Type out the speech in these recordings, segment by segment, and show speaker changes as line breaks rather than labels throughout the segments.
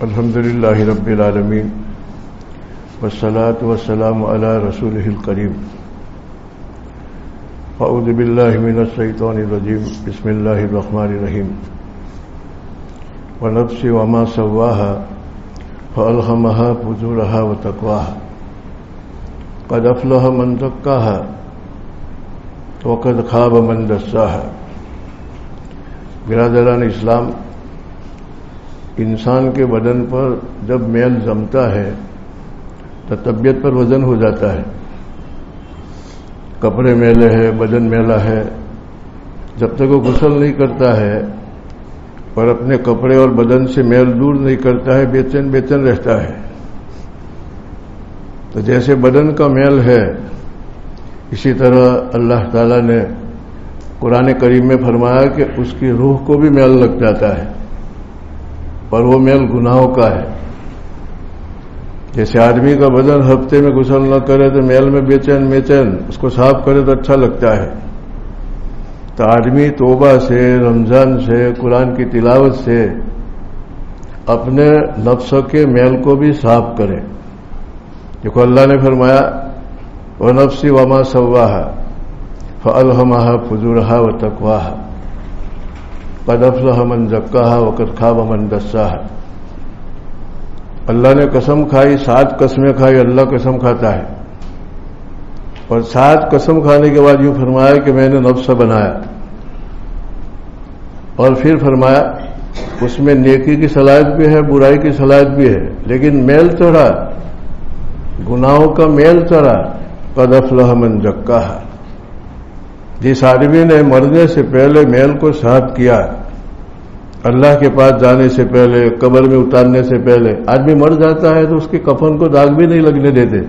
الحمد للہ رب العالمین والصلاة والسلام علی رسولہ الکریم اعوذ باللہ من الشیطان الرجیم بسم اللہ الرحمن الرحیم ونفس وما سواها فألهمها فجورها وتقواها قد افلح من زکاها وقد خاب من دساها۔ برادران اسلام، انسان کے بدن پر جب میل جمتا ہے تو طبیعت پر وزن ہو جاتا ہے۔ کپڑے میلے ہیں، بدن میلا ہے، جب تک وہ غسل نہیں کرتا ہے اور اپنے کپڑے اور بدن سے میل دور نہیں کرتا ہے، بے چین بے چین رہتا ہے۔ تو جیسے بدن کا میل ہے، اسی طرح اللہ تعالیٰ نے قرآن کریم میں فرمایا کہ اس کی روح کو بھی میل لگ جاتا ہے، اور وہ میل گناہوں کا ہے۔ جیسے آدمی کا بدن ہفتے میں غسل نہ کرے تو میل میں بے چین، اس کو صاف کرے تو اچھا لگتا ہے۔ تو آدمی توبہ سے، رمضان سے، قرآن کی تلاوت سے اپنے نفس کے میل کو بھی صاف کرے۔ دیکھو اللہ نے فرمایا وَنَفْسِ وَمَا سَوَّاهَا فَأَلْهَمَهَا فُجُورَهَا وَتَقْوَاهَا قد افلح من زکاها وقد خاب من دساها۔ اللہ نے قسم کھائی، 7 قسمیں کھائی، اللہ قسم کھاتا ہے، اور 7 قسم کھانے کے بعد یوں فرمایا کہ میں نے نفس بنایا، اور پھر فرمایا اس میں نیکی کی صلاحیت بھی ہے، برائی کی صلاحیت بھی ہے، لیکن میل چڑھا، گناہوں کا میل چڑھا۔ قد افلح من زکاها، جس آدمی نے مرنے سے پہلے میل کو صاف کیا، اللہ کے پاس جانے سے پہلے، قبر میں اتارنے سے پہلے، آدمی مر جاتا ہے تو اس کے کفن کو داغ بھی نہیں لگنے دیتے،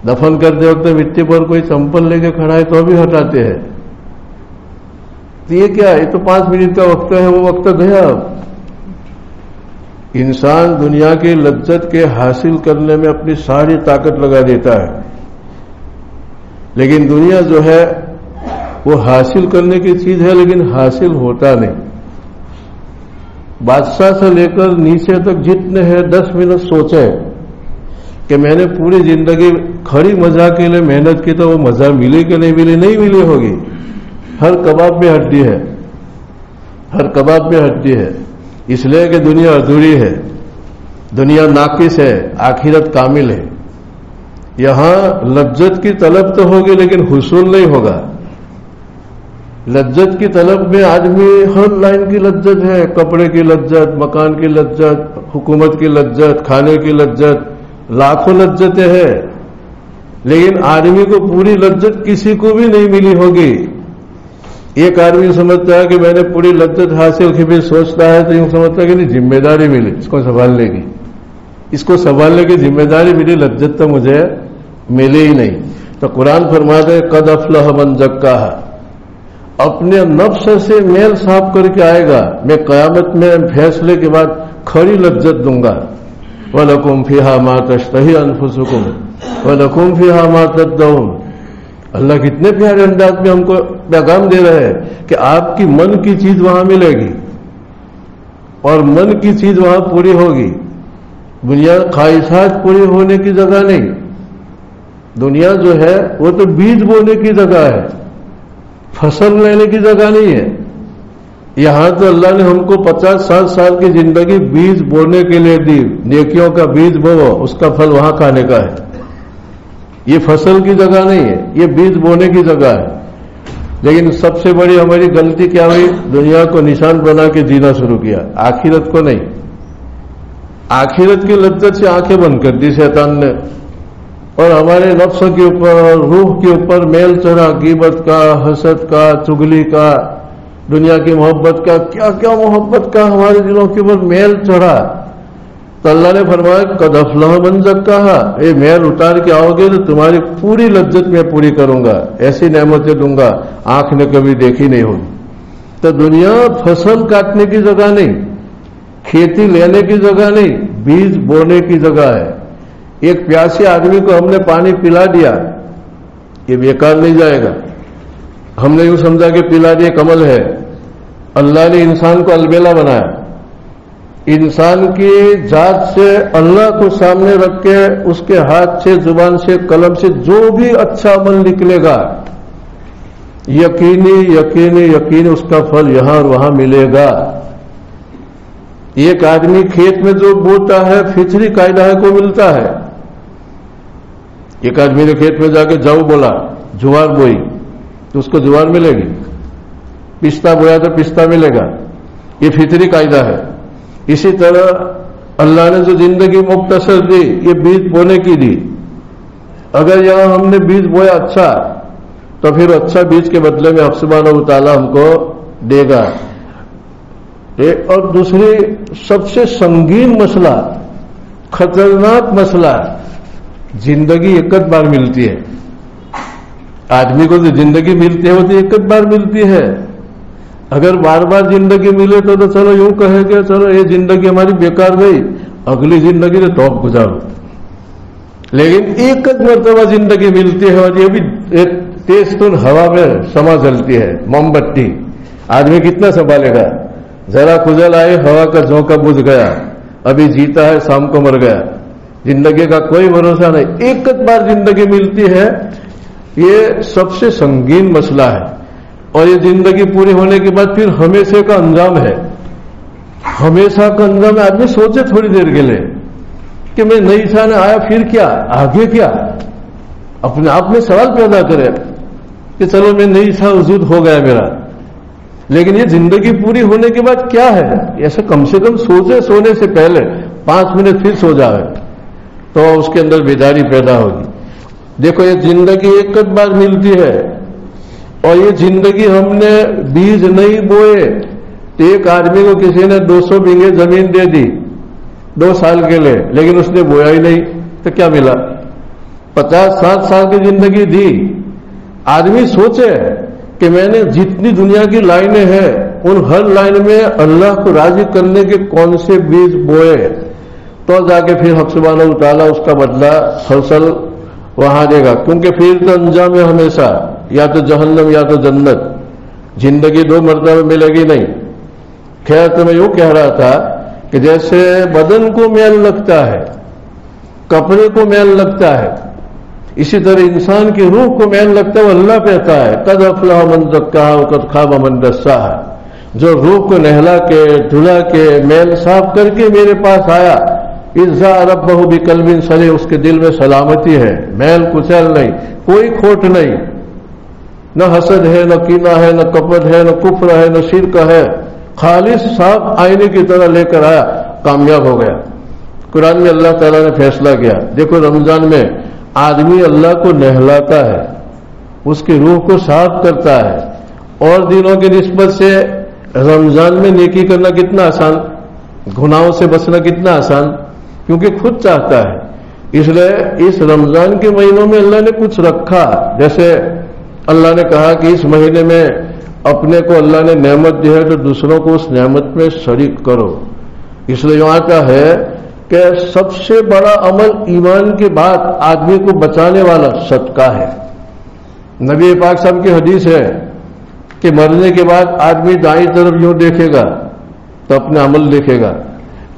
دفن کرتے وقت مٹی پر کوئی چمپل لے کے کھڑا ہے تو بھی ہٹاتے ہیں۔ تو یہ کیا، یہ تو 5 منٹ کا وقت ہے، وہ وقت گیا۔ انسان دنیا کی لذت کے حاصل کرنے میں اپنی ساری طاقت لگا دیتا ہے، لیکن دنیا جو ہے وہ حاصل کرنے کی چیز ہے، لیکن حاصل ہوتا نہیں۔ بادشاہ سے لے کر نیچے تک جتنے ہیں 10 منٹ سوچے کہ میں نے پوری زندگی کھڑی مزہ کے لیے محنت کی تو وہ مزہ ملی کہ نہیں ملی؟ نہیں ملی ہوگی۔ ہر کباب میں ہڈی ہے، ہر کباب میں ہڈی ہے، اس لیے کہ دنیا ادھوری ہے، دنیا ناقص ہے، آخرت کامل ہے۔ یہاں لذت کی طلب تو ہوگی لیکن حصول نہیں ہوگا۔ لذت کی طلب میں آدمی ہر لائن کی لذت ہے، کپڑے کی لذت، مکان کی لذت، حکومت کی لذت، کھانے کی لذت، لاکھوں لذتیں ہیں، لیکن آدمی کو پوری لذت کسی کو بھی نہیں ملی ہوگی۔ ایک آدمی سمجھتا ہے کہ میں نے پوری لذت حاصل کی، بھی سوچتا ہے تو یوں سمجھتا ہے کہ نہیں، ذمہ داری ملی، اس کو سنبھالنے کی، اس کو سنبھالنے کی ذمہ داری ملی، لذت تو مجھے ملے ہی نہیں۔ تو قرآن فرماتے ہیں قد افلح من زکاها، اپنے نفس سے میل صاف کر کے آئے گا، میں قیامت میں فیصلے کے بعد کھڑی لذت دوں گا۔ وَلَكُمْ فِيهَا مَا تَشْتَهِي أَنفُسُكُمْ وَلَكُمْ فِيهَا مَا تَدَّعُونَ۔ اللہ کتنے پیارے انداز میں ہم کو پیغام دے رہے ہیں کہ آپ کی من کی چیز وہاں ملے گی، اور من کی چیز وہاں پوری ہوگی۔ دنیا خواہشات پوری ہونے کی جگہ نہیں، دنیا جو ہے وہ تو بیج بونے کی جگہ ہے، فصل لینے کی جگہ نہیں ہے۔ یہاں تو اللہ نے ہم کو 50-60 سال کی زندگی بیج بونے کے لیے دی، نیکیوں کا بیج بو، اس کا پھل وہاں کھانے کا ہے۔ یہ فصل کی جگہ نہیں ہے، یہ بیج بونے کی جگہ ہے۔ لیکن سب سے بڑی ہماری غلطی کیا ہوئی؟ دنیا کو نشان بنا کے جینا شروع کیا، آخرت کو نہیں۔ آخرت کی لذت سے آنکھیں بند کر دی شیطان نے، اور ہمارے نفس کے اوپر، روح کے اوپر میل چڑھا، غیبت کا، حسد کا، چغلی کا، دنیا کی محبت کا، کیا کیا محبت کا ہمارے دلوں کے اوپر میل چڑھا۔ تو اللہ نے فرمایا قد افلح من زکاها، یہ میل اتار کے آؤ گے تو تمہاری پوری لذت میں پوری کروں گا، ایسی نعمتیں دوں گا آنکھ نے کبھی دیکھی نہیں ہوگی۔ تو دنیا فصل کاٹنے کی جگہ نہیں، کھیتی لینے کی جگہ نہیں، بیج بونے کی جگہ ہے۔ ایک پیاسے آدمی کو ہم نے پانی پلا دیا، یہ بیکار نہیں جائے گا۔ ہم نے یوں سمجھا کہ پلا دیا کمل ہے، اللہ نے انسان کو البیلا بنایا، انسان کی ذات سے اللہ کو سامنے رکھ کے اس کے ہاتھ سے، زبان سے، قلم سے جو بھی اچھا عمل نکلے گا، یقینی اس کا پھل یہاں اور وہاں ملے گا۔ ایک آدمی کھیت میں جو بوتا ہے فطری قاعدہ ہے کو ملتا ہے۔ ایک آدمی نے کھیت میں جا کے جاؤ بولا، جوار بوئی تو اس کو جوار ملے گی، پستہ بویا تو پستہ ملے گا، یہ فطری قاعدہ ہے۔ اسی طرح اللہ نے جو زندگی مختصر دی، یہ بیج بونے کی دی، اگر یہاں ہم نے بیج بویا اچھا تو پھر اچھا بیج کے بدلے میں سبحانہ و تعالیٰ ہم کو دے گا۔ اور دوسری سب سے سنگین مسئلہ، خطرناک مسئلہ، زندگی ایک بار ملتی ہے۔ آدمی کو جو زندگی ملتی ہے وہ تو ایک بار ملتی ہے۔ اگر بار بار زندگی ملے تو چلو یوں کہے گا چلو یہ زندگی ہماری بیکار گئی، اگلی زندگی تو ٹاپ گزارو۔ لیکن ایک مرتبہ زندگی ملتی ہے اور یہ بھی ایک تیز تن ہوا میں سما جلتی ہے، موم بتی، آدمی کتنا سنبھالے گا؟ ذرا کھجل آئے، ہوا کا جھونکا بجھ گیا، ابھی جیتا ہے شام کو مر گیا، زندگی کا کوئی بھروسہ نہیں۔ ایک بار زندگی ملتی ہے، یہ سب سے سنگین مسئلہ ہے۔ اور یہ زندگی پوری ہونے کے بعد پھر ہمیشہ کا انجام ہے۔ ہمیشہ کا انجام ہے۔ آدمی سوچے تھوڑی دیر کے لیے کہ میں نئی انسان آیا پھر کیا، آگے کیا، اپنے آپ میں سوال پیدا کرے کہ چلو میں نئی انسان وجود ہو گیا میرا، لیکن یہ زندگی پوری ہونے کے بعد کیا ہے؟ ایسا کم سے کم سوچے، سونے سے پہلے 5 منٹ پھر سو جائے تو اس کے اندر بیداری پیدا ہوگی۔ دیکھو یہ زندگی ایک بار ملتی ہے، اور یہ زندگی ہم نے بیج نہیں بوئے۔ ایک آدمی کو کسی نے 200 بیگھے زمین دے دی 2 سال کے لیے، لیکن اس نے بویا ہی نہیں تو کیا ملا؟ 50-60 سال کی زندگی دی۔ آدمی سوچے کہ میں نے جتنی دنیا کی لائنیں ہیں ان ہر لائن میں اللہ کو راضی کرنے کے کون سے بیج بوئے، تو جا کے پھر حق سبحانہ و تعالیٰ اس کا بدلہ فصل وہاں دے گا۔ کیونکہ پھر تو انجام ہے ہمیشہ یا تو جہنم یا تو جنت، زندگی 2 مرتبہ ملے گی نہیں۔ خیر تو میں یوں کہہ رہا تھا کہ جیسے بدن کو میل لگتا ہے، کپڑے کو میل لگتا ہے، اسی طرح انسان کی روح کو میل لگتا ہے، وہ اللہ کہتا ہے قد افلح من زکاہا وقد خاب من دساہا۔ جو روح کو نہلا کے دھلا کے میل صاف کر کے میرے پاس آیا، اذا ربہ بقلب سلیم، اس کے دل میں سلامتی ہے، میل کچیل نہیں، کوئی کھوٹ نہیں، نہ حسد ہے، نہ کینہ ہے، نہ کپٹ ہے، نہ کفر ہے، نہ شرک ہے، خالص صاف آئینے کی طرح لے کر آیا، کامیاب ہو گیا۔ قرآن میں اللہ تعالیٰ نے فیصلہ کیا، دیکھو رمضان میں آدمی اللہ کو نہلاتا ہے، اس کی روح کو صاف کرتا ہے، اور دنوں کی نسبت سے رمضان میں نیکی کرنا کتنا آسان، گناہوں سے بچنا کتنا آسان، کیونکہ خود چاہتا ہے۔ اس لیے اس رمضان کے مہینوں میں اللہ نے کچھ رکھا، جیسے اللہ نے کہا کہ اس مہینے میں اپنے کو اللہ نے نعمت دی ہے تو دوسروں کو اس نعمت میں شریک کرو۔ اس لیے یوں آتا ہے کہ سب سے بڑا عمل ایمان کے بعد آدمی کو بچانے والا صدقہ ہے۔ نبی پاک صاحب کی حدیث ہے کہ مرنے کے بعد آدمی دائیں طرف یوں دیکھے گا تو اپنا عمل دیکھے گا،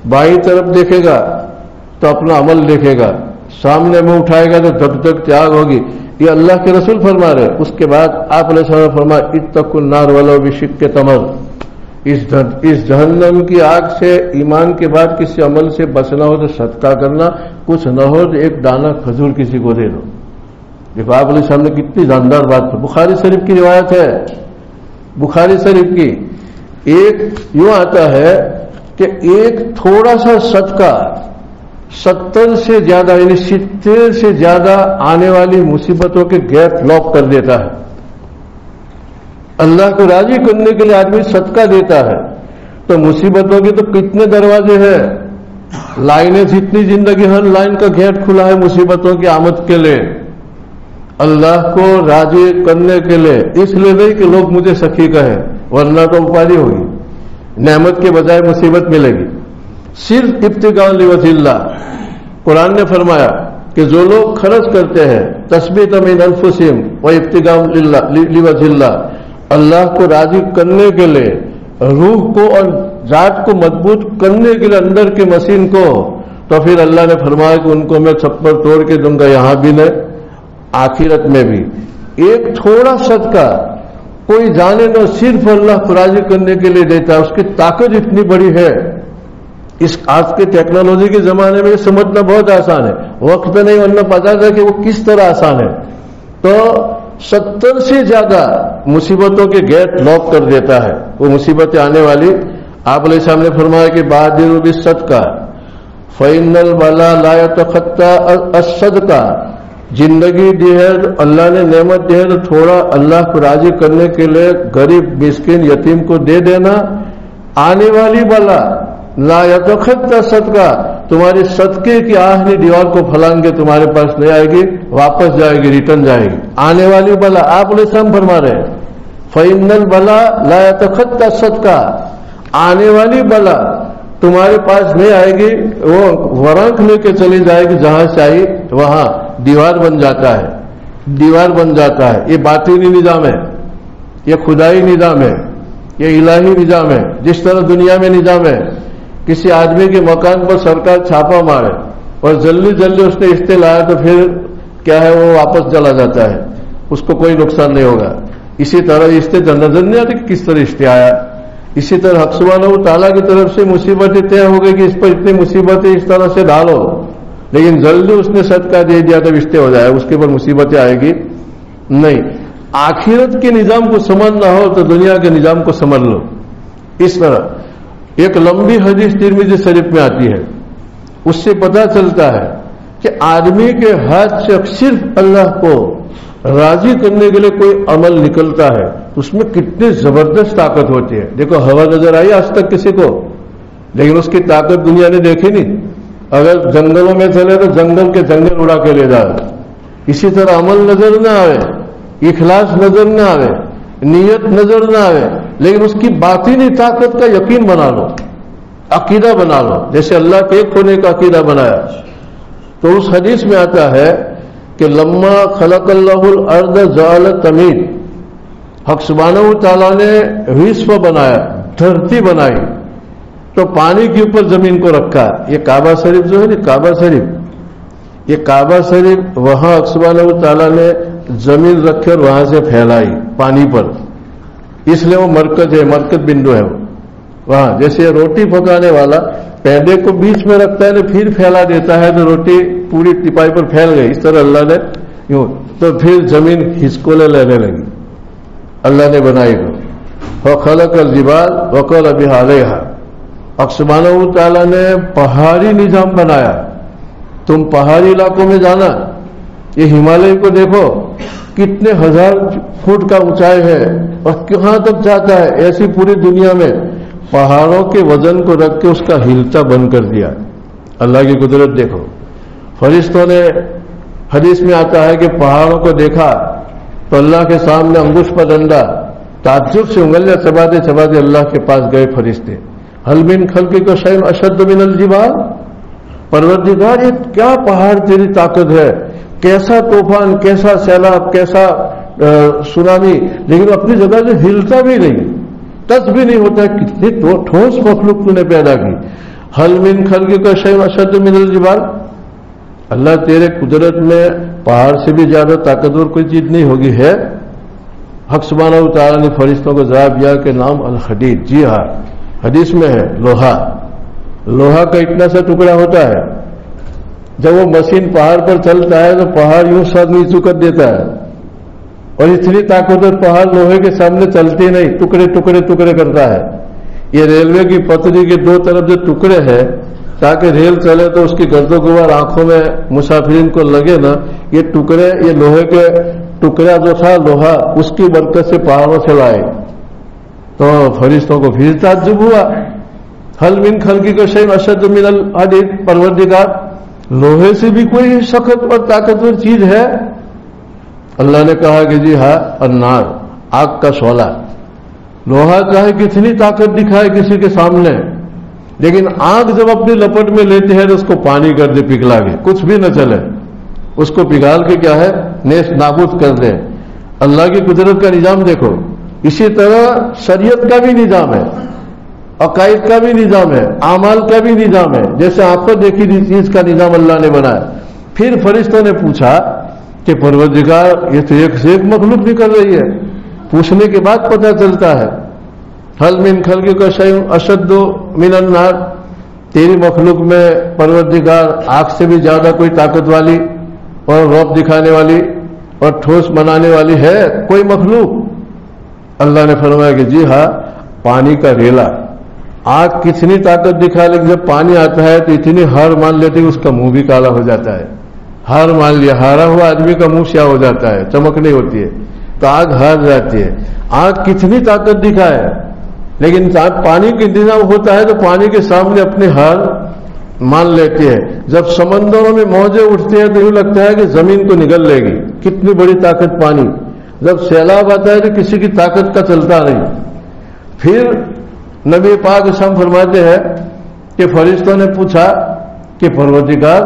بائیں طرف دیکھے گا تو اپنا عمل دیکھے گا، سامنے منہ اٹھائے گا تو جب تک تیاگ ہوگی۔ یہ اللہ کے رسول فرما رہے۔ اس کے بعد آپ علیہ السلام نے فرمایا اتقوا النار ولو بشق تمر، اس جہنم کی آگ سے ایمان کے بعد کسی عمل سے بچنا ہو تو صدقہ کرنا، کچھ نہ ہو تو ایک دانہ کھجور کسی کو دے دو۔ دیکھو آپ علیہ السلام نے کتنی جاندار بات، بخاری شریف کی روایت ہے، بخاری شریف کی، ایک یوں آتا ہے کہ ایک تھوڑا سا صدقہ 70 سے زیادہ یعنی 70 سے زیادہ آنے والی مصیبتوں کے گیٹ لاک کر دیتا ہے۔ اللہ کو راضی کرنے کے لیے آدمی صدقہ دیتا ہے تو مصیبتوں کے تو کتنے دروازے ہیں، لائنیں جتنی زندگی ہر لائن کا گیٹ کھلا ہے مصیبتوں کی آمد کے لیے، اللہ کو راضی کرنے کے لیے، اس لیے نہیں کہ لوگ مجھے سخی کہیں ورنہ تو اپاری ہوگی، نعمت کے بجائے مصیبت ملے گی، صرف ابتغاء لوجہ اللہ۔ قرآن نے فرمایا کہ جو لوگ خرچ کرتے ہیں تثبیتا من انفسہم و ابتغاء لوجہ اللہ، اللہ کو راضی کرنے کے لیے روح کو اور ذات کو مضبوط کرنے کے لیے اندر کی مشین کو، تو پھر اللہ نے فرمایا کہ ان کو میں چھپر توڑ کے دوں گا، یہاں بھی نہیں آخرت میں بھی۔ ایک تھوڑا صدقہ کوئی جانے نہ، صرف اللہ کو راضی کرنے کے لیے دیتا ہے، اس کی طاقت اتنی بڑی ہے۔ اس آج کے ٹیکنالوجی کے زمانے میں یہ سمجھنا بہت آسان ہے، وقت نہیں ورنہ پتا تھا کہ وہ کس طرح آسان ہے۔ تو 70 سے زیادہ مصیبتوں کے گیٹ لاک کر دیتا ہے، وہ مصیبتیں آنے والی۔ آپ علیہ السلام نے فرمایا کہ بادروا بالصدقہ فإن البلاء لا يتخطى الصدقہ، زندگی دی ہے اللہ نے نعمت دی ہے تو تھوڑا اللہ کو راضی کرنے کے لیے غریب مسکین یتیم کو دے دینا، آنے والی بلا لا یتخطى صدقہ، تمہاری صدقے کی آخری دیوار کو پھلانگ کے تمہارے پاس نہیں آئے گی، واپس جائے گی، ریٹرن جائے گی۔ آنے والی بلا آپ علیہ السلام فرما رہے ہیں فإن البلاء لا يتخطى صدقہ، آنے والی بلا تمہارے پاس نہیں آئے گی، وہ ورانک لے کے چلی جائے گی، جہاں سے آئی وہاں دیوار بن جاتا ہے، دیوار بن جاتا ہے۔ یہ باطنی نظام ہے، یہ خدائی نظام ہے، یہ الہی نظام ہے۔ جس طرح دنیا میں نظام ہے، کسی آدمی کے مکان پر سرکار چھاپا مارے اور جلدی جلدی اس نے رشتے لایا تو پھر کیا ہے، وہ واپس چلا جاتا ہے، اس کو کوئی نقصان نہیں ہوگا۔ اسی طرح رشتے نظر نہیں آتے کہ کس طرح رشتے آیا۔ اسی طرح حق سبحانہ و تعالیٰ کی طرف سے مصیبتیں طے ہو گئی کہ اس پر اتنی مصیبتیں اس طرح سے ڈالو، لیکن جلدی اس نے صدقہ دے دیا تو رشتے ہو جائے، اس کے اوپر مصیبتیں آئے گی نہیں۔ آخرت کے نظام کو سمجھنا ہو تو دنیا کے نظام کو سمجھ لو۔ اس طرح ایک لمبی حدیث ترمذی شریف میں آتی ہے، اس سے پتہ چلتا ہے کہ آدمی کے ہاتھ سے صرف اللہ کو راضی کرنے کے لیے کوئی عمل نکلتا ہے تو اس میں کتنی زبردست طاقت ہوتی ہے۔ دیکھو ہوا نظر آئی آج تک کسی کو، لیکن اس کی طاقت دنیا نے دیکھی نہیں۔ اگر جنگلوں میں چلے تو جنگل کے جنگل اڑا کے لے جائے۔ اسی طرح عمل نظر نہ آئے، اخلاص نظر نہ آئے، نیت نظر نہ آئے، لیکن اس کی باطنی طاقت کا یقین بنا لو، عقیدہ بنا لو، جیسے اللہ کے ایک ہونے کا عقیدہ بنایا۔ تو اس حدیث میں آتا ہے کہ لما خلق اللہ الارض جعل تمید، حق سبحانہ و تعالیٰ نے وصف بنایا، دھرتی بنائی تو پانی کے اوپر زمین کو رکھا۔ یہ کعبہ شریف جو ہے نا، کعبہ شریف، یہ کعبہ شریف وہاں حق سبحانہ و تعالیٰ نے زمین رکھ کر وہاں سے پھیلائی پانی پر، اس لیے وہ مرکز ہے، مرکز بندو ہے وہ وہاں۔ جیسے روٹی پکانے والا پیڈے کو بیچ میں رکھتا ہے تو پھر پھیلا دیتا ہے تو روٹی پوری ٹپائی پر پھیل گئی، اس طرح اللہ نے یوں، تو پھر زمین ہچکولے لینے لگی، اللہ نے بنائی کو۔ وَخَلَقَ الْجِبَالَ وَقَرَ بِهَا عَلَيْهَا، سبحانہ و تعالیٰ نے پہاڑی نظام بنایا۔ تم پہاڑی علاقوں میں جانا، یہ ہمالیہ کو دیکھو کتنے ہزار فٹ کا اونچائی ہے اور کہاں تک جاتا ہے، ایسی پوری دنیا میں پہاڑوں کے وزن کو رکھ کے اس کا ہلتا بند کر دیا۔ اللہ کی قدرت دیکھو۔ فرشتوں نے، حدیث میں آتا ہے کہ پہاڑوں کو دیکھا تو اللہ کے سامنے انگوش پر ڈنڈا، تعجب سے انگلیاں چباتے چباتے اللہ کے پاس گئے فرشتے، هل من خلقک شیء اشد من الجبال، پروردگار یہ کیا پہاڑ تیری طاقت ہے، کیسا طوفان، کیسا سیلاب، کیسا سونامی، لیکن اپنی جگہ سے ہلتا بھی نہیں، ٹچ بھی نہیں ہوتا، کتنی ٹھوس مخلوق تو نے پیدا کی۔ هل من خلقک شیء اشد من الجبال، اللہ تیرے قدرت میں پہاڑ سے بھی زیادہ طاقتور کوئی چیز نہیں ہوگی ہے۔ حق سبحانہ و تعالیٰ نے فرشتوں کو جواب دیا کہ نام الحدید، جی ہاں، حدیث میں ہے لوہا، لوہا کا اتنا سا ٹکڑا ہوتا ہے، جب وہ مشین پہاڑ پر چلتا ہے تو پہاڑ یوں سر نیچو کر دیتا ہے، اور اتنی طاقتور پہاڑ لوہے کے سامنے چلتے نہیں، ٹکڑے ٹکڑے ٹکڑے کرتا ہے۔ یہ ریلوے کی پٹری کے دو طرف جو ٹکڑے ہیں تاکہ ریل چلے تو اس کی گرد و غبار آنکھوں میں مسافرین کو لگے نا، یہ ٹکڑے، یہ لوہے کے ٹکڑا جو تھا لوہا، اس کی برکت سے پہاڑوں سے لائے۔ تو فرشتوں کو پھر تعجب ہوا، هل من خلقک شیء اشد من الحدید، پروردگار لوہے سے بھی کوئی سخت اور طاقتور چیز ہے؟ اللہ نے کہا کہ جی ہاں، النار، آگ کا شعلہ۔ لوہا چاہے کتنی طاقت دکھائے کسی کے سامنے، لیکن آگ جب اپنی لپٹ میں لیتے ہیں تو اس کو پانی کر دے پگھلا کے، کچھ بھی نہ چلے، اس کو پگھال کے کیا ہے نیست نابود کر دے۔ اللہ کی قدرت کا نظام دیکھو۔ اسی طرح شریعت کا بھی نظام ہے، عقائد کا بھی نظام ہے، اعمال کا بھی نظام ہے، جیسے آنکھوں دیکھی چیز کا نظام اللہ نے بنایا۔ پھر فرشتوں نے پوچھا کہ پروردگار یہ تو ایک سے ایک مخلوق نکل رہی ہے، پوچھنے کے بعد پتہ چلتا ہے حل من خلقک شیء اشد من النار، تیری مخلوق میں پروردگار آگ سے بھی زیادہ کوئی طاقت والی اور رعب دکھانے والی اور ٹھوس بنانے والی ہے کوئی مخلوق؟ اللہ نے فرمایا کہ جی ہاں، پانی کا ریلا، آگ کتنی طاقت دکھا، لیکن جب پانی آتا ہے تو اتنی ہار مان لیتے کہ اس کا منہ بھی کالا ہو جاتا ہے۔ ہار مان لیا، ہارا ہوا آدمی کا منہ سیاہ ہو جاتا ہے، چمک نہیں ہوتی ہے، تو آگ ہار جاتی ہے۔ آگ کتنی طاقت دکھائے، لیکن پانی کا انتظام ہوتا ہے تو پانی کے سامنے اپنی ہار مان لیتی ہے۔ جب سمندروں میں موجیں اٹھتی ہیں تو یوں لگتا ہے کہ زمین کو نگل لے گی، کتنی بڑی طاقت پانی۔ جب سیلاب آتا ہے تو کسی کی طاقت کا چلتا نہیں۔ پھر نبی پاک اسلام فرماتے ہیں کہ فرشتوں نے پوچھا کہ پروردگار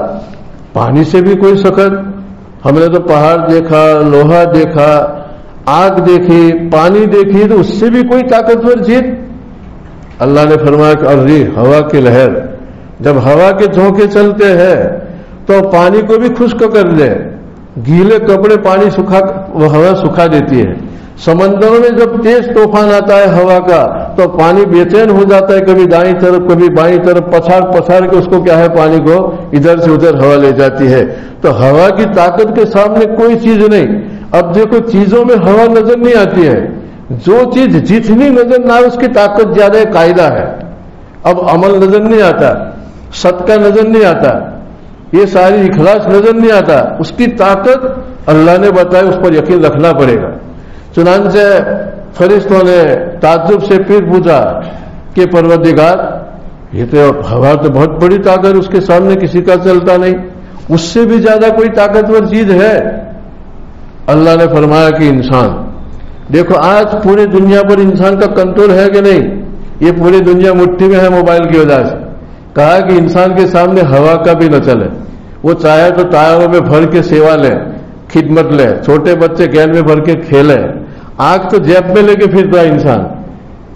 پانی سے بھی کوئی سخت؟ ہم نے تو پہاڑ دیکھا، لوہا دیکھا، آگ دیکھی، پانی دیکھی، تو اس سے بھی کوئی طاقتور چیز؟ اللہ نے فرمایا کہ الریح، ہوا کی لہر، جب ہوا کے جھونکے چلتے ہیں تو پانی کو بھی خشک کر دے، گیلے کپڑے پانی ہوا سکھا دیتی ہے۔ سمندروں میں جب تیز طوفان آتا ہے ہوا کا تو پانی بے چین ہو جاتا ہے، کبھی دائیں طرف کبھی بائیں طرف پچھاڑ کے اس کو کیا ہے، پانی کو ادھر سے ادھر ہوا لے جاتی ہے۔ تو ہوا کی طاقت کے سامنے کوئی چیز نہیں۔ اب دیکھو چیزوں میں ہوا نظر نہیں آتی ہے، جو چیز جتنی نظر نہ آئے اس کی طاقت زیادہ قاعدہ ہے۔ اب عمل نظر نہیں آتا، صدقہ نظر نہیں آتا، یہ ساری اخلاص نظر نہیں آتا، اس کی طاقت اللہ نے بتایا، اس پر یقین رکھنا پڑے گا۔ چنانچہ فرشتوں نے تعجب سے پھر پوچھا کہ پروردگار یہ تو ہوا تو بہت بڑی طاقت، اس کے سامنے کسی کا چلتا نہیں، اس سے بھی زیادہ کوئی طاقتور چیز ہے؟ اللہ نے فرمایا کہ انسان، دیکھو آج پوری دنیا پر انسان کا کنٹرول ہے کہ نہیں؟ یہ پوری دنیا مٹھی میں ہے موبائل کی وجہ سے۔ کہا کہ انسان کے سامنے ہوا کا بھی نہ چلے، وہ چاہے تو ٹائروں میں بھر کے سیوا لے، خدمت لے، چھوٹے بچے گیل میں بھر کے کھیلے، آگ تو جیب میں لے کے پھرتا ہے انسان،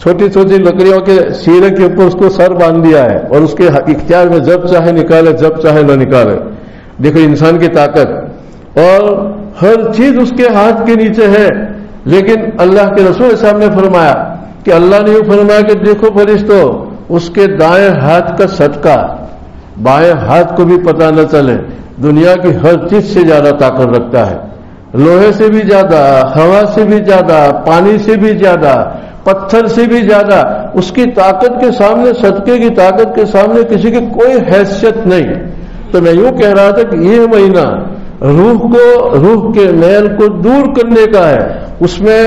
چھوٹی چھوٹی لکڑیوں کے سیرے کے اوپر اس کو سر باندھ دیا ہے اور اس کے اختیار میں جب چاہے نکالے جب چاہے نہ نکالے۔ دیکھو انسان کی طاقت، اور ہر چیز اس کے ہاتھ کے نیچے ہے۔ لیکن اللہ کے رسول صاحب نے فرمایا کہ اللہ نے یہ فرمایا کہ دیکھو فرشتو، اس کے دائیں ہاتھ کا صدقہ بائیں ہاتھ کو بھی پتہ نہ چلے، دنیا کی ہر چیز سے زیادہ طاقت رکھتا ہے، لوہے سے بھی زیادہ، ہوا سے بھی زیادہ، پانی سے بھی زیادہ، پتھر سے بھی زیادہ۔ اس کی طاقت کے سامنے، صدقے کی طاقت کے سامنے کسی کی کوئی حیثیت نہیں۔ تو میں یوں کہہ رہا تھا کہ یہ مہینہ روح کے میل کو دور کرنے کا ہے۔ اس میں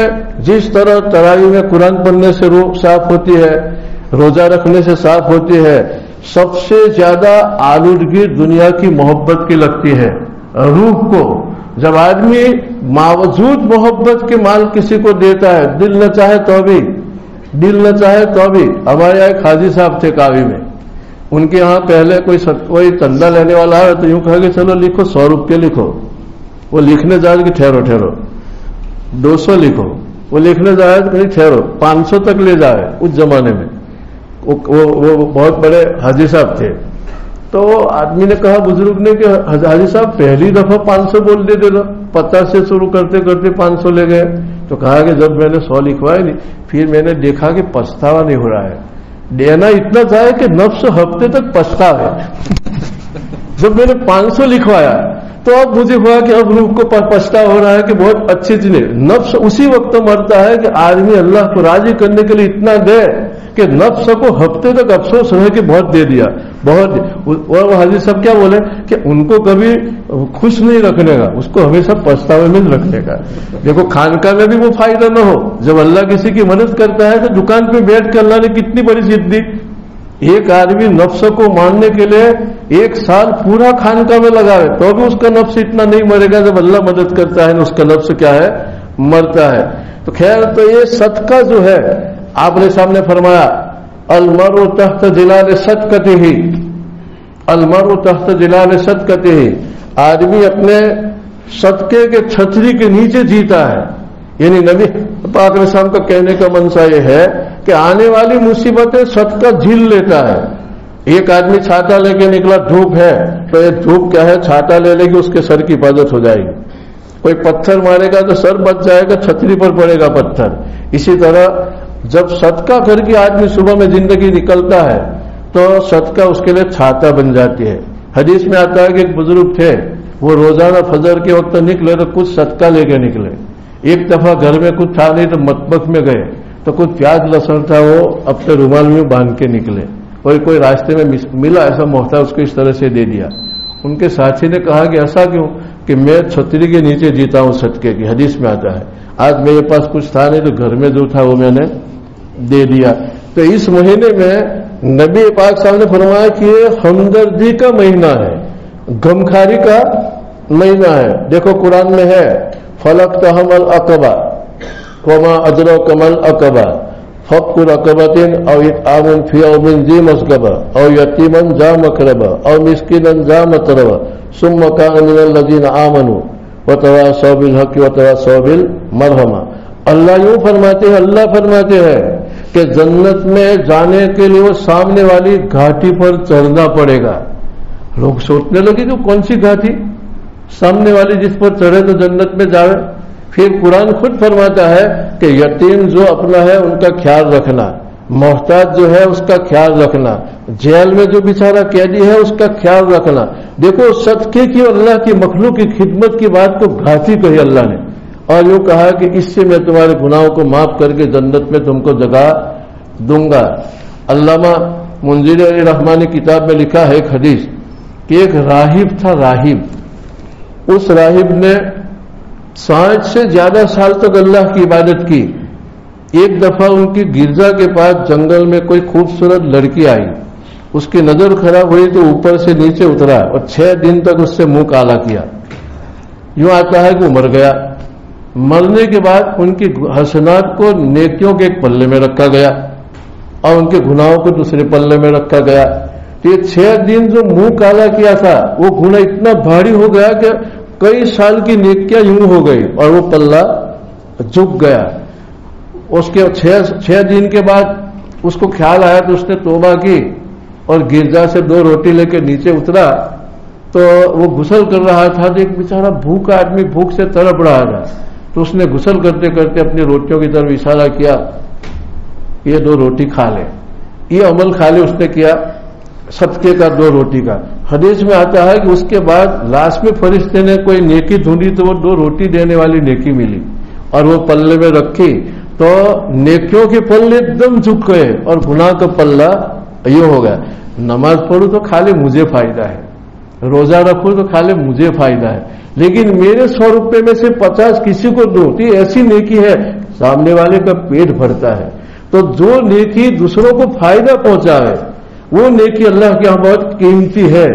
جس طرح تراویح میں قرآن پڑھنے سے روح صاف ہوتی ہے، روزہ رکھنے سے صاف ہوتی ہے، سب سے زیادہ آلودگی دنیا کی محبت کی لگتی ہے روح کو۔ جب آدمی باوجود محبت کے مال کسی کو دیتا ہے، دل نہ چاہے تو بھی۔ ہمارے یہاں ایک حاجی صاحب تھے کاوی میں، ان کے ہاں پہلے کوئی چندہ لینے والا ہے تو یوں کہا کہ چلو لکھو 100 روپے لکھو، وہ لکھنے جائے کہ ٹھہرو 200 لکھو، وہ لکھنے جائے کہ ٹھہرو 500 تک لے جائے۔ اس زمانے میں وہ بہت بڑے حاجی صاحب تھے، تو آدمی نے کہا بزرگ نے کہ حاجی صاحب پہلی دفعہ 500 بول دیتے تھے، 50 سے شروع کرتے کرتے 500 لے گئے۔ تو کہا کہ جب میں نے 100 لکھوائے نہیں، پھر میں نے دیکھا کہ پچھتاوا نہیں ہو رہا ہے، دینا اتنا چاہے کہ نفس ہفتے تک پچھتاوے۔ جب میں نے 500 لکھوایا تو اب مجھے ہوا کہ اب روح کو پچھتا ہو رہا ہے کہ بہت اچھی چیز ہے۔ نفس اسی وقت مرتا ہے کہ آدمی اللہ کو راضی کرنے کے لیے اتنا دے کہ نفس کو ہفتے تک افسوس رہے کہ بہت دے دیا، بہت۔ اور وہ حاجی صاحب کیا بولے کہ ان کو کبھی خوش نہیں رکھنے کا، اس کو ہمیشہ پچھتاوے میں رکھنے کا۔ دیکھو خانقاہ میں بھی وہ فائدہ نہ ہو، جب اللہ کسی کی مدد کرتا ہے تو دکان پہ بیٹھ کے اللہ نے کتنی بڑی چیز دی۔ ایک آدمی نفس کو ماننے کے لیے 1 سال پورا خانقاہ میں لگاوے تو بھی اس کا نفس اتنا نہیں مرے گا، جب اللہ مدد کرتا ہے نا اس کا نفس کیا ہے، مرتا ہے۔ تو خیر، تو یہ صدقہ جو ہے، آپ نے سامنے فرمایا المرء تحت ظلال صدقته، المرء تحت ظلال صدقته، آدمی اپنے صدقے کے چھتری کے نیچے جیتا ہے۔ یعنی نبی پاک علیہ السلام کا کہنے کا منشا یہ ہے کہ آنے والی مصیبتیں صدقہ جھیل لیتا ہے. ایک آدمی چھاتا لے کے نکلا، دھوپ ہے تو یہ دھوپ کیا ہے، چھاتا لے لے گی اس کے سر کی حفاظت ہو جائے گی. کوئی پتھر مارے گا تو سر بچ جائے گا، چھتری پر پڑے گا پتھر. اسی طرح جب صدقہ کر کے آدمی صبح میں زندگی نکلتا ہے تو صدقہ اس کے لیے چھاتا بن جاتی ہے. حدیث میں آتا ہے کہ ایک بزرگ تھے، وہ روزانہ فجر کے وقت نکلے تو کچھ صدقہ لے کے نکلے. ایک دفعہ گھر میں کچھ تھا نہیں تو مطبخ میں گئے تو کچھ پیاز لہسن تھا، وہ اپنے رومال میں باندھ کے نکلے. اور کوئی راستے میں ملا ایسا محتاج، اس کو اس طرح سے دے دیا. ان کے ساتھی نے کہا کہ ایسا کیوں؟ کہ میں چھتری کے نیچے جیتا ہوں صدقے کی. حدیث میں آتا ہے آج میرے پاس کچھ تھا نہیں تو گھر میں جو تھا وہ میں نے دے دیا. تو اس مہینے میں نبی پاک صاحب نے فرمایا کہ یہ ہمدردی کا مہینہ ہے، غمخاری کا مہینہ ہے. دیکھو قرآن میں ہے فلقتحم العقبہ وما ادراک ما العقبہ فک رقبۃ او اطعام فی یوم ذی مسغبہ او یتیما ذا مقربہ او مسکینا ذا متربہ ثم کان من الذین آمنوا وتواصوا بالحق وتواصوا بالمرحمہ. اللہ یوں فرماتے ہیں، اللہ فرماتے ہیں کہ جنت میں جانے کے لیے وہ سامنے والی گھاٹی پر چڑھنا پڑے گا. لوگ سوچنے لگے کہ کون سی گھاٹی، سامنے والی جس پر چڑھے تو جنت میں جاوے. پھر قرآن خود فرماتا ہے کہ یتیم جو اپنا ہے ان کا خیال رکھنا، محتاج جو ہے اس کا خیال رکھنا، جیل میں جو بیچارہ قیدی ہے اس کا خیال رکھنا. دیکھو صدقے کی اور اللہ کی مخلوق کی خدمت کی بات کو گھاٹی کہی اللہ نے، اور یوں کہا کہ اس سے میں تمہارے گناہوں کو معاف کر کے جنت میں تم کو جگہ دوں گا. علامہ منذر علی رحمانی کتاب میں لکھا ہے ایک حدیث کہ ایک راہب تھا، راہب. اس راہب نے 60 سے زیادہ سال تک اللہ کی عبادت کی. ایک دفعہ ان کی گرجا کے پاس جنگل میں کوئی خوبصورت لڑکی آئی، اس کی نظر خراب ہوئی تو اوپر سے نیچے اترا اور 6 دن تک اس سے منہ کالا کیا. یوں آتا ہے کہ وہ مر گیا. مرنے کے بعد ان کی حسنات کو نیکیوں کے ایک پلے میں رکھا گیا اور ان کے گناہوں کو دوسرے پلے میں رکھا گیا. تو یہ 6 دن جو منہ کالا کیا تھا وہ گناہ اتنا بھاری ہو گیا کہ کئی سال کی نیکیاں یوں ہو گئی اور وہ پلہ جھک گیا. اس کے 6 دن کے بعد اس کو خیال آیا تو اس نے توبہ کی اور گرجا سے 2 روٹی لے کے نیچے اترا. تو وہ غسل کر رہا تھا تو ایک بیچارہ بھوکا آدمی بھوک سے تڑپ رہا تھا. تو اس نے غسل کرتے کرتے اپنی روٹیوں کی طرف اشارہ کیا، یہ 2 روٹی کھا لے. یہ عمل کھا لے اس نے کیا صدقے کا 2 روٹی کا. حدیث میں آتا ہے کہ اس کے بعد لاش میں فرشتے نے کوئی نیکی ڈھونڈی تو وہ 2 روٹی دینے والی نیکی ملی اور وہ پلے میں رکھی تو نیکیوں کے پلے ایک دم جھک گئے اور گناہ کا پلہ یہ ہو گیا. نماز پڑھوں تو خالی مجھے فائدہ ہے، روزہ رکھوں تو خالی مجھے فائدہ ہے، لیکن میرے 100 روپے میں سے 50 کسی کو دو تو یہ ایسی نیکی ہے سامنے والے کا پیٹ بھرتا ہے. تو جو نیکی دوسروں کو فائدہ پہنچائے وہ نیکی اللہ کے یہاں بہت قیمتی ہے.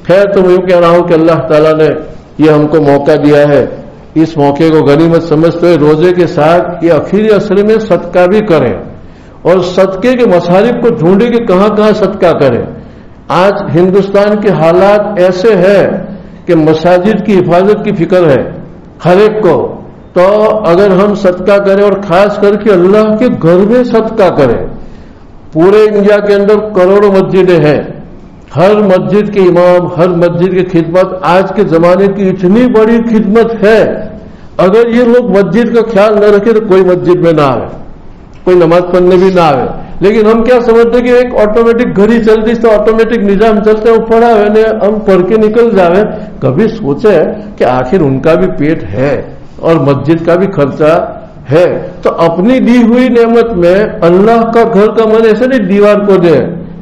خیر تو میں یوں کہہ رہا ہوں کہ اللہ تعالیٰ نے یہ ہم کو موقع دیا ہے، اس موقع کو غنیمت سمجھتے ہوئے روزے کے ساتھ یہ آخری عصر میں صدقہ بھی کریں اور صدقے کے مصارف کو ڈھونڈیں کہ کہاں کہاں صدقہ کریں. آج ہندوستان کے حالات ایسے ہیں کہ مساجد کی حفاظت کی فکر ہے ہر ایک کو. تو اگر ہم صدقہ کریں اور خاص کر کے اللہ کے گھر میں صدقہ کریں، پورے انڈیا کے اندر کروڑوں مسجدیں ہیں، ہر مسجد کے امام، ہر مسجد کی خدمت آج کے زمانے کی اتنی بڑی خدمت ہے. اگر یہ لوگ مسجد کا خیال نہ رکھے تو کوئی مسجد میں نہ آئے، کوئی نماز پڑھنے بھی نہ آئے. لیکن ہم کیا سمجھتے کہ ایک آٹومیٹک گھڑی چلتی تو آٹومیٹک نظام چلتے وہ پڑھا ہے ہم پڑھ کے نکل جاوے. کبھی سوچے کہ آخر ان کا بھی پیٹ ہے اور مسجد کا بھی خرچہ ہے. تو اپنی دی ہوئی نعمت میں اللہ کا گھر کا من ایسے نہیں دیوار کو دے،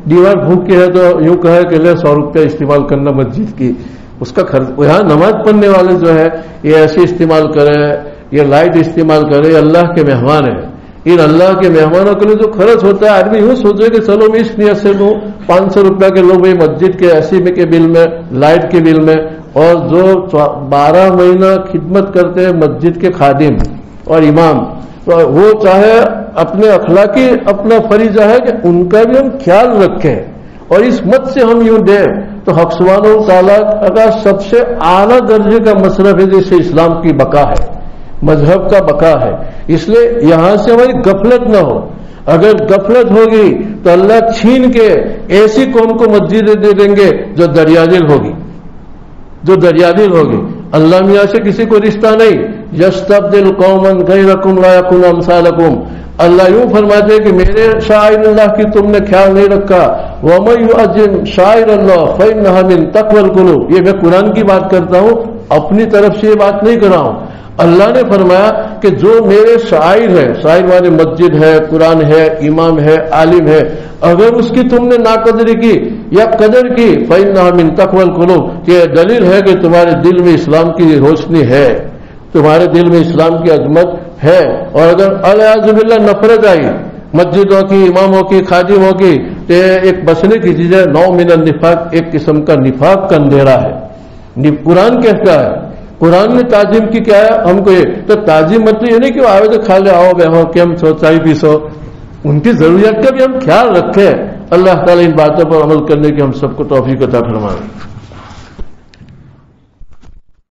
دیوار بھوک ہے تو یوں کہے کہ لے 100 روپیہ استعمال کرنا مسجد کی، اس کا خرچ. یہاں نماز پڑھنے والے جو ہے یہ ایسے استعمال کرے، یہ لائٹ استعمال کرے، یہ اللہ کے مہمان ہیں. ان اللہ کے مہمانوں کے لیے جو خرچ ہوتا ہے آدمی یوں سوچے کہ چلو میں اس نیت سے دوں 500 روپیہ کے لوگ مسجد کے ایسی میں کے بل میں، لائٹ کے بل میں. اور جو 12 مہینہ خدمت کرتے ہیں مسجد کے خادم اور امام، تو وہ چاہے اپنے اخلاقی اپنا فریضہ ہے کہ ان کا بھی ہم خیال رکھیں اور اس مت سے ہم یوں دیں تو حق سبحانہ و تعالیٰ کا سب سے اعلیٰ درجے کا مصرف ہے جیسے اسلام کی بقا ہے. مذہب کا بقا ہے. اس لیے یہاں سے ہماری غفلت نہ ہو. اگر غفلت ہوگی تو اللہ چھین کے ایسی قوم کو مسجدیں دے دیں گے جو دریادل ہوگی, جو دریادل ہوگی. اللہ میاں سے کسی کو رشتہ نہیں. یستبدل قوما غیرکم لا یکونوا امثالکم. اللہ یوں فرماتے کہ میرے شاعر اللہ کی تم نے خیال نہیں رکھا. وَمَن يُعَظِّمْ شَعَائِرَ اللَّهِ فَإِنَّهَا مِن تَقْوَى الْقُلُوبِ. یہ میں قرآن کی بات کرتا ہوں, اپنی طرف سے یہ بات نہیں کر رہا ہوں. اللہ نے فرمایا کہ جو میرے شاعر ہے, شاعر مانے مسجد ہے, قرآن ہے, امام ہے, عالم ہے, اگر اس کی تم نے ناقدری کی یا قدر کی فَإِنَّهَا مِن تَقْوَى الْقُلُوبِ, یہ دلیل ہے کہ تمہارے دل میں اسلام کی روشنی ہے, تمہارے دل میں اسلام کی عظمت ہے. اور اگر الیاذ باللہ نفرت آئی مسجدوں کی, اماموں کی, خادموں کی, تو ایک بسنے کی چیز ہے. نوع من النفاق, ایک قسم کا نفاق کا اندھیرا ہے. قرآن کہتا ہے, قرآن نے تعظیم کی کیا ہے ہم کو. یہ تو تعظیم مطلب یہ نہیں کہ آئے تو کھا لے آؤ بے ہو کہ ہم 140 ان کی ضروریات کا بھی ہم خیال رکھیں. اللہ تعالیٰ ان باتوں پر عمل کرنے کی ہم سب کو توفیق عطا فرمائے.